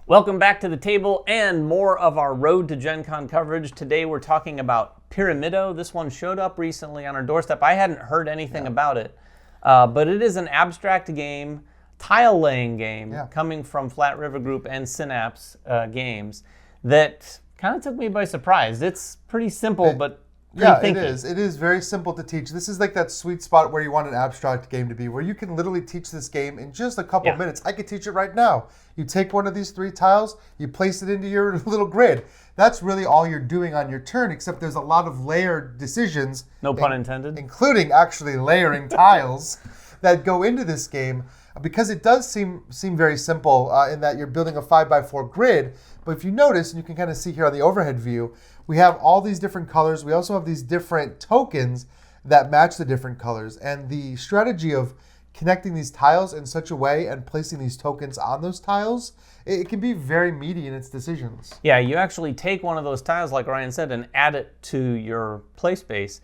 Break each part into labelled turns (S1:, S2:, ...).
S1: Welcome back to the table and more of our Road to Gen Con coverage. Today we're talking about Pyramido. This one showed up recently on our doorstep. I hadn't heard anything about it, but it is an abstract game, tile laying game, coming from Flat River Group and Synapses games that kind of took me by surprise. It's pretty simple, but pretty thinky.
S2: It is. It is very simple to teach. This is like that sweet spot where you want an abstract game to be, where you can literally teach this game in just a couple of minutes. I could teach it right now. You take one of these 3 tiles, you place it into your little grid. That's really all you're doing on your turn, except there's a lot of layered decisions.
S1: No pun intended.
S2: Including actually layering tiles that go into this game, because it does seem very simple in that you're building a 5x4 grid. But if you notice, and you can kind of see here on the overhead view, we have all these different colors. We also have these different tokens that match the different colors. And the strategy of connecting these tiles in such a way and placing these tokens on those tiles, it can be very meaty in its decisions.
S1: Yeah, you actually take one of those tiles, like Ryan said, and add it to your play space.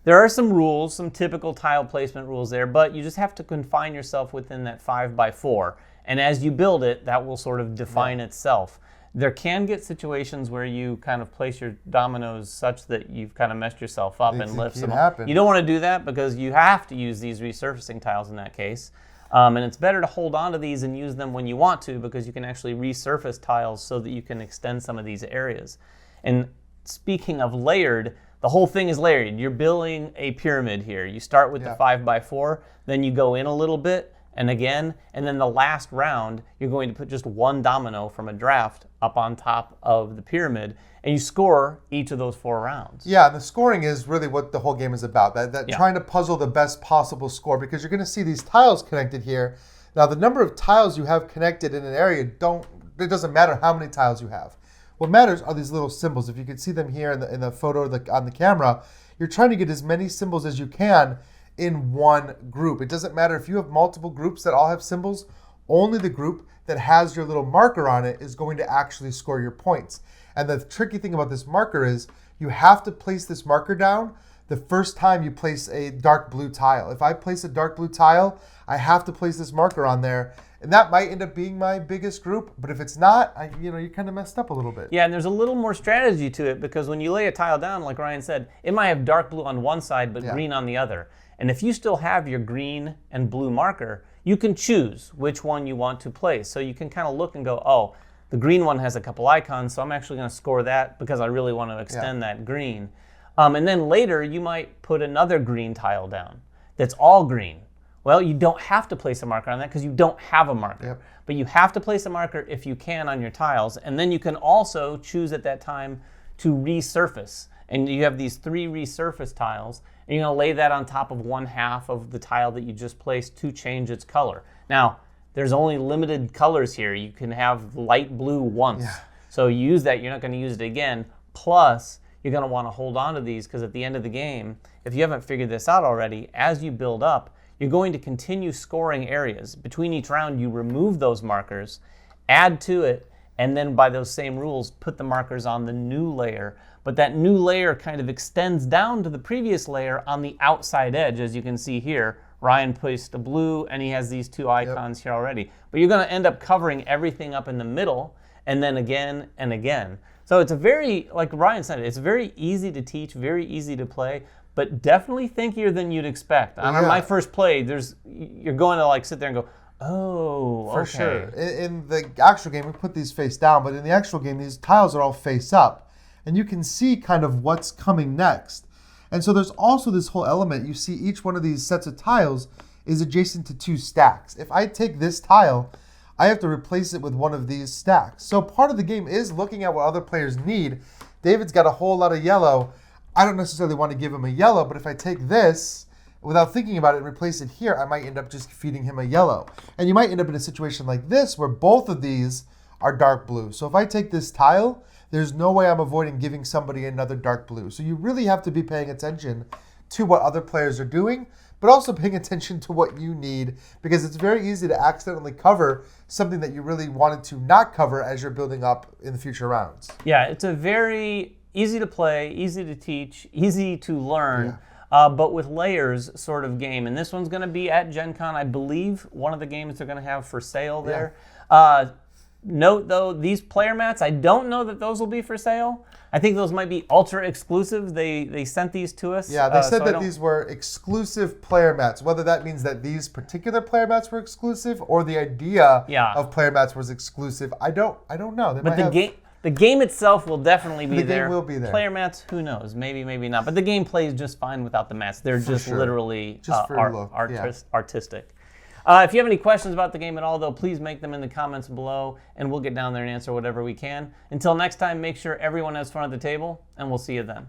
S1: There are some rules, some typical tile placement rules there, but you just have to confine yourself within that 5x4. And as you build it, that will sort of define itself. There can get situations where you kind of place your dominoes such that you've kind of messed yourself up and lift them up. You don't want to do that because you have to use these resurfacing tiles in that case. And it's better to hold on to these and use them when you want to, because you can actually resurface tiles so that you can extend some of these areas. And speaking of layered, the whole thing is layered. You're building a pyramid here. You start with the 5x4, then you go in a little bit, and again, and then the last round, you're going to put just one domino from a draft up on top of the pyramid, and you score each of those 4 rounds.
S2: Yeah, and the scoring is really what the whole game is about, trying to puzzle the best possible score, because you're going to see these tiles connected here. Now, the number of tiles you have connected in an area, it doesn't matter how many tiles you have. What matters are these little symbols. If you can see them here in the photo on the camera, you're trying to get as many symbols as you can in one group. It doesn't matter if you have multiple groups that all have symbols. Only the group that has your little marker on it is going to actually score your points. And the tricky thing about this marker is you have to place this marker down the first time you place a dark blue tile. If I place a dark blue tile, I have to place this marker on there. And that might end up being my biggest group, but if it's not, you kind of messed up a little bit.
S1: Yeah, and there's a little more strategy to it, because when you lay a tile down, like Ryan said, it might have dark blue on one side but green on the other. And if you still have your green and blue marker, you can choose which one you want to place. So you can kind of look and go, oh, the green one has a couple icons, so I'm actually going to score that because I really want to extend that green. And then later, you might put another green tile down that's all green. Well, you don't have to place a marker on that because you don't have a marker. But you have to place a marker if you can on your tiles. And then you can also choose at that time to resurface. And you have these 3 resurface tiles, and you're going to lay that on top of 1/2 of the tile that you just placed to change its color. Now, there's only limited colors here. You can have light blue once. So you use that, you're not going to use it again. Plus, you're going to want to hold on to these, because at the end of the game, if you haven't figured this out already, as you build up, you're going to continue scoring areas. Between each round, you remove those markers, add to it, and then by those same rules, put the markers on the new layer. But that new layer kind of extends down to the previous layer on the outside edge, as you can see here. Ryan placed a blue, and he has these 2 icons here already. But you're going to end up covering everything up in the middle, and then again and again. So it's a very, like Ryan said, it's very easy to teach, very easy to play, but definitely thinkier than you'd expect. On my first play, you're going to sit there and go, oh,
S2: For sure. In the actual game, we put these face down, but in the actual game, these tiles are all face up. And you can see kind of what's coming next. And so there's also this whole element. You see each one of these sets of tiles is adjacent to 2 stacks. If I take this tile, I have to replace it with one of these stacks. So part of the game is looking at what other players need. David's got a whole lot of yellow. I don't necessarily want to give him a yellow, but if I take this, without thinking about it, and replace it here, I might end up just feeding him a yellow. And you might end up in a situation like this where both of these are dark blue. So if I take this tile, there's no way I'm avoiding giving somebody another dark blue. So you really have to be paying attention to what other players are doing, but also paying attention to what you need, because it's very easy to accidentally cover something that you really wanted to not cover as you're building up in the future rounds.
S1: Yeah, it's a very easy to play, easy to teach, easy to learn, but with layers sort of game. And this one's going to be at Gen Con, I believe, one of the games they're going to have for sale there. note, though, these player mats, I don't know that those will be for sale. I think those might be ultra exclusive. They sent these to us.
S2: Yeah, they said that these were exclusive player mats. Whether that means that these particular player mats were exclusive or the idea of player mats was exclusive, I don't know.
S1: But the game itself will definitely be there.
S2: The game will be there.
S1: Player mats, who knows? Maybe, maybe not. But the game plays just fine without the mats. They're just literally artistic. If you have any questions about the game at all, though, please make them in the comments below, and we'll get down there and answer whatever we can. Until next time, make sure everyone has fun at the table, and we'll see you then.